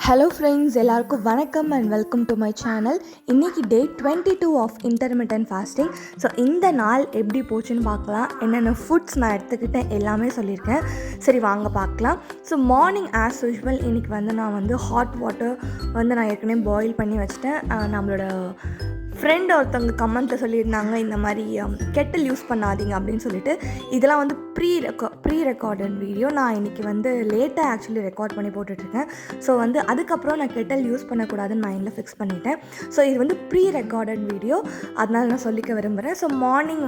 Hello friends, எல்லாருக்கும் வணக்கம் and welcome to my channel. இன்றைக்கி டே 22 ஆஃப் இன்டர்மிட்டன்ட் ஃபாஸ்டிங். ஸோ இந்த நாள் எப்படி போச்சுன்னு பார்க்கலாம். என்னென்ன ஃபுட்ஸ் நான் எடுத்துக்கிட்டேன் எல்லாமே சொல்லியிருக்கேன். சரி வாங்க பார்க்கலாம். ஸோ மார்னிங் ஆஸ் யூஷுவல் இன்றைக்கி நான் ஹாட் வாட்டர் நான் ஏற்கனவே பாயில் பண்ணி வச்சுட்டேன். நம்மளோட ஃப்ரெண்ட் ஒருத்தவங்க கமெண்ட்டில் சொல்லியிருந்தாங்க இந்த மாதிரி கெட்டில் யூஸ் பண்ணாதீங்க அப்படின்னு சொல்லிட்டு. இதெல்லாம் ப்ரீ ரெக்கார்டட் வீடியோ. நான் இன்றைக்கி லேட்டாக ஆக்சுவலி ரெக்கார்ட் பண்ணி போட்டுட்ருக்கேன். ஸோ அதுக்கப்புறம் நான் கெட்டில் யூஸ் பண்ணக்கூடாதுன்னு மைண்டில் ஃபிக்ஸ் பண்ணிட்டேன். ஸோ இது ப்ரீ ரெக்கார்டட் வீடியோ, அதனால் நான் சொல்லிக்க விரும்புகிறேன். So morning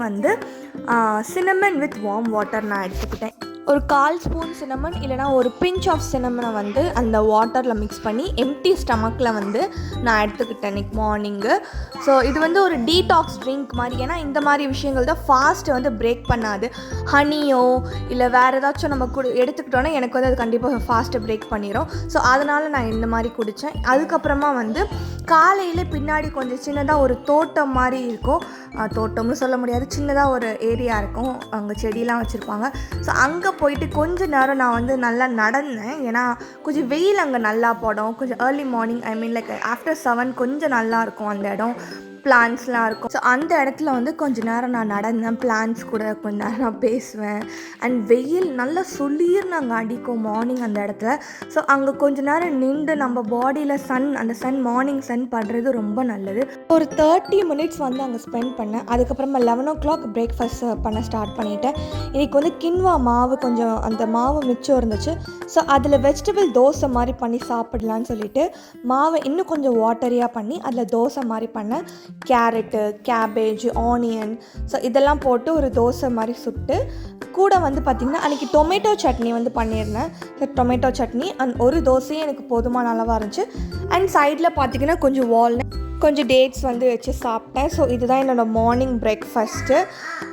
cinnamon with warm water நான் எடுத்துக்கிட்டேன். ஒரு 1/4 ஸ்பூன் சின்னமன் இல்லைனா ஒரு பிஞ்ச் ஆஃப் சின்னமனை அந்த வாட்டரில் மிக்ஸ் பண்ணி எம்டி ஸ்டமக்கில் நான் எடுத்துக்கிட்டேன் இன்றைக்கி மார்னிங்கு. ஸோ இது ஒரு டீடாக்ஸ் ட்ரிங்க் மாதிரி. ஏன்னா இந்த மாதிரி விஷயங்கள் தான் ஃபாஸ்ட்டு பிரேக் பண்ணாது. ஹனியோ இல்லை வேறு ஏதாச்சும் நம்ம எடுத்துக்கிட்டோன்னா எனக்கு அது கண்டிப்பாக ஃபாஸ்ட்டு பிரேக் பண்ணிடும். ஸோ அதனால் நான் இந்த மாதிரி குடித்தேன். அதுக்கப்புறமா காலையில் பின்னாடி கொஞ்சம் சின்னதாக ஒரு தோட்டம் மாதிரி இருக்கும். தோட்டம்னு சொல்ல முடியாது, சின்னதாக ஒரு ஏரியா இருக்கும், அங்கே செடியெலாம் வச்சுருப்பாங்க. ஸோ அங்கே போயிட்டு கொஞ்சம் நேரம் நான் நல்லா நடந்தேன். ஏன்னா கொஞ்சம் வெயில் அங்கே நல்லா படும். கொஞ்சம் ஏர்லி மார்னிங், லைக் ஆஃப்டர் 7 கொஞ்சம் நல்லாயிருக்கும் அந்த இடம். பிளான்ஸ்லாம் இருக்கும். ஸோ அந்த இடத்துல கொஞ்சம் நேரம் நான் நடந்தேன். பிளான்ஸ் கூட கொஞ்சம் நேரம் நான் பேசுவேன். அண்ட் வெயில் நல்லா சொல்லியிருந்தாங்க அடிக்கும் மார்னிங் அந்த இடத்துல. ஸோ அங்கே கொஞ்சம் நேரம் நின்று நம்ம பாடியில் அந்த சன் மார்னிங் சன் படுறது ரொம்ப நல்லது. ஒரு 30 மினிட்ஸ் அங்கே ஸ்பெண்ட் பண்ணேன். அதுக்கப்புறமா 11 o'clock பிரேக்ஃபாஸ்ட் பண்ண ஸ்டார்ட் பண்ணிவிட்டேன். இன்றைக்கி கின்வா மாவு கொஞ்சம் அந்த மாவு மிச்சம் இருந்துச்சு. ஸோ அதில் வெஜிடபிள் தோசை மாதிரி பண்ணி சாப்பிடலான்னு சொல்லிட்டு மாவை இன்னும் கொஞ்சம் வாட்டரியாக பண்ணி அதில் தோசை மாதிரி பண்ணேன். கேரட்டு, கேபேஜ், ஆனியன், ஸோ இதெல்லாம் போட்டு ஒரு தோசை மாதிரி சுட்டு கூட பார்த்திங்கன்னா அன்றைக்கி டொமேட்டோ சட்னி பண்ணியிருந்தேன். டொமேட்டோ சட்னி அண்ட் ஒரு தோசையும் எனக்கு போதுமான அளவாக இருந்துச்சு. அண்ட் சைடில் பார்த்திங்கன்னா கொஞ்சம் வால்நட், கொஞ்சம் டேட்ஸ் வச்சு சாப்பிட்டேன். ஸோ இதுதான் என்னோடய மார்னிங் பிரேக்ஃபாஸ்ட்டு.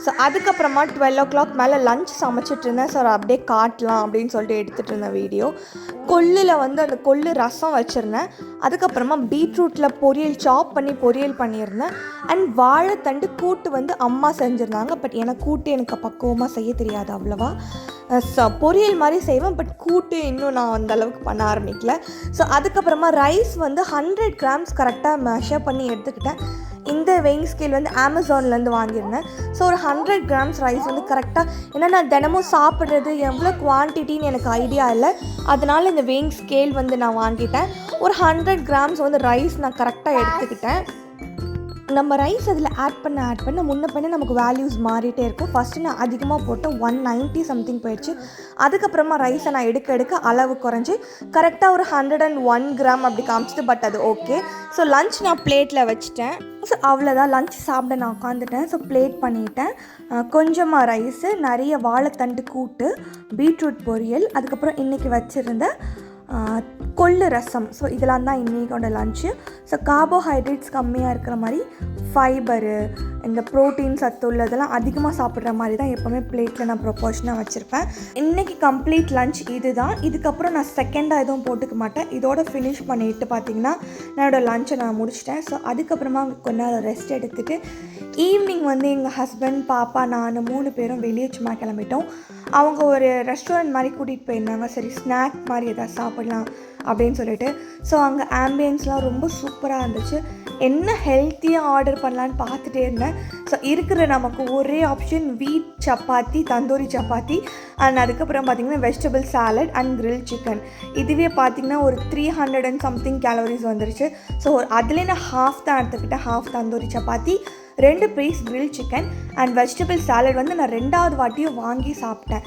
ஸோ அதுக்கப்புறமா 12 o'clock மேலே லஞ்ச் சமைச்சிட்டு இருந்தேன். ஸோ அப்படியே காட்டலாம் அப்படின்னு சொல்லிட்டு எடுத்துகிட்டு இருந்தேன் வீடியோ. கொல்லில் அந்த கொள்ளு ரசம் வச்சுருந்தேன். அதுக்கப்புறமா பீட்ரூட்டில் பொரியல் சாப் பண்ணி பொரியல் பண்ணியிருந்தேன். அண்ட் வாழைத்தண்டு கூட்டு அம்மா செஞ்சுருந்தாங்க. பட் எனக்கு பக்குவமாக செய்ய தெரியாது அவ்வளோவா. பொரியல் மாதிரி செய்வேன், பட் கூட்டு இன்னும் நான் அந்தளவுக்கு பண்ண ஆரம்பிக்கல. ஸோ அதுக்கப்புறமா ரைஸ் 100 grams கரெக்டாக மெஷர் பண்ணி எடுத்துக்கிட்டேன். இந்த வெயிங் ஸ்கேல் அமேசான்லேருந்து வாங்கியிருந்தேன். ஸோ ஒரு 100 grams ரைஸ் கரெக்டாக, ஏன்னா நான் தினமும் சாப்பிட்றது எவ்வளோ குவான்டிட்டின்னு எனக்கு ஐடியா இல்லை. அதனால் இந்த வெயிங் ஸ்கேல் நான் வாங்கிட்டேன். ஒரு 100 grams ரைஸ் நான் கரெக்டாக எடுத்துக்கிட்டேன். நம்ம ரைஸ் அதில் ஆட் பண்ண முன்ன பண்ண நமக்கு வேல்யூஸ் மாறிட்டே இருக்கும். ஃபஸ்ட்டு நான் அதிகமாக போட்டு 190 சம்திங் போயிடுச்சு. அதுக்கப்புறமா ரைஸை நான் எடுக்க அளவு குறைஞ்சி கரெக்டாக ஒரு 101 gram அப்படி காமிச்சிட்டு. பட் அது ஓகே. ஸோ லன்ச் நான் பிளேட்டில் வச்சுட்டேன். ஸோ அவ்வளோதான், லன்ச் சாப்பிட நான் உட்காந்துட்டேன். ஸோ பிளேட் பண்ணிவிட்டேன். கொஞ்சமாக ரைஸு, நிறைய வாழைத்தண்டு கூட்டு, பீட்ரூட் பொரியல், அதுக்கப்புறம் இன்றைக்கி வச்சுருந்த கொள்ளு ரசம். ஸோ இதெல்லாம் தான் இன்றைக்கோட லன்ச்சு. ஸோ கார்போஹைட்ரேட்ஸ் கம்மியாக இருக்கிற மாதிரி, ஃபைபரு, இந்த ப்ரோட்டீன் சத்து உள்ளதெல்லாம் அதிகமாக சாப்பிட்ற மாதிரி தான் எப்போவுமே பிளேட்டில் நான் ப்ரொப்போர்ஷனாக வச்சுருப்பேன். இன்றைக்கி கம்ப்ளீட் லன்ச் இது தான். இதுக்கப்புறம் நான் செகண்டாக எதுவும் போட்டுக்க மாட்டேன். இதோட ஃபினிஷ் பண்ணிவிட்டு பார்த்திங்கன்னா என்னோடய லன்ச்சை நான் முடிச்சிட்டேன். ஸோ அதுக்கப்புறமா கொஞ்ச நேரம் ரெஸ்ட் எடுத்துகிட்டு ஈவினிங் எங்கள் ஹஸ்பண்ட், பாப்பா, நான் 3 பேரும் வெளியே சும்மா கிளம்பிட்டோம். அவங்க ஒரு ரெஸ்டாரண்ட் மாதிரி கூட்டிகிட்டு போயிருந்தாங்க. சரி ஸ்நாக் மாதிரி எதாவது சாப்பிட்லாம் அப்படின்னு சொல்லிட்டு. ஸோ அங்கே ஆம்பியன்ஸ்லாம் ரொம்ப சூப்பராக இருந்துச்சு. என்ன ஹெல்த்தியாக ஆர்டர் பண்ணலான்னு பார்த்துட்டே இருந்தேன். ஸோ இருக்கிற நமக்கு ஒரே ஆப்ஷன் வீட் சப்பாத்தி, தந்தூரி சப்பாத்தி, அண்ட் அதுக்கப்புறம் பார்த்திங்கன்னா vegetable salad and grill chicken. இதுவே பார்த்திங்கன்னா ஒரு 300 and something calories வந்துருச்சு. ஸோ அதுலேயே நான் ஹாஃப் தான் எடுத்துக்கிட்டேன். Half tandoori chapati, 2 piece grill chicken and vegetable salad நான் 2வது வாட்டியும் வாங்கி சாப்பிட்டேன்.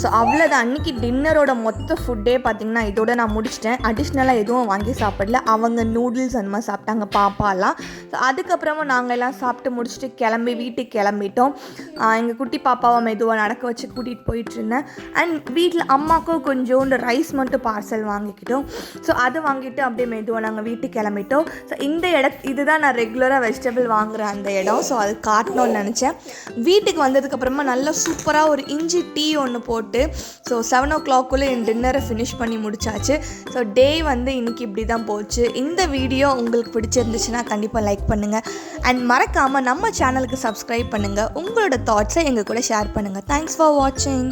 ஸோ அவ்வளோதான். அன்றைக்கி டின்னரோட மொத்த ஃபுட்டே பார்த்திங்கன்னா இதோட நான் முடிச்சிட்டேன். அடிஷ்னலாக எதுவும் வாங்கி சாப்பிடல. அவங்க நூடுல்ஸ் அந்த மாதிரி சாப்பிட்டாங்க பாப்பாலாம். ஸோ அதுக்கப்புறமா நாங்கள் எல்லாம் சாப்பிட்டு முடிச்சுட்டு வீட்டுக்கு கிளம்பிட்டோம். எங்கள் குட்டி பாப்பாவை மெதுவாக நடக்க வச்சு கூட்டிகிட்டு போயிட்டுருந்தேன். அண்ட் வீட்டில் அம்மாவுக்கும் கொஞ்சோண்டு ரைஸ் மட்டும் பார்சல் வாங்கிக்கிட்டோம். ஸோ அதை வாங்கிட்டு அப்படியே மெதுவாக நாங்கள் வீட்டுக்கு கிளம்பிட்டோம். ஸோ இந்த இதுதான் நான் ரெகுலராக வெஜிடபிள் வாங்குகிற அந்த இடம். ஸோ அது காட்டணும்னு நினச்சேன். வீட்டுக்கு வந்ததுக்கப்புறமா நல்லா சூப்பராக ஒரு இஞ்சி டீ ஒன்று போட்டு ஸோ 7 o'clock என் டின்னரை ஃபினிஷ் பண்ணி முடிச்சாச்சு. ஸோ டே இன்றைக்கி இப்படி தான் போச்சு. இந்த வீடியோ உங்களுக்கு பிடிச்சிருந்துச்சுன்னா கண்டிப்பாக லைக் பண்ணுங்கள். அண்ட் மறக்காமல் நம்ம சேனலுக்கு சப்ஸ்கிரைப் பண்ணுங்கள். உங்களோட தாட்ஸை எங்கள் கூட ஷேர் பண்ணுங்கள். தேங்க்ஸ் ஃபார் வாட்சிங்.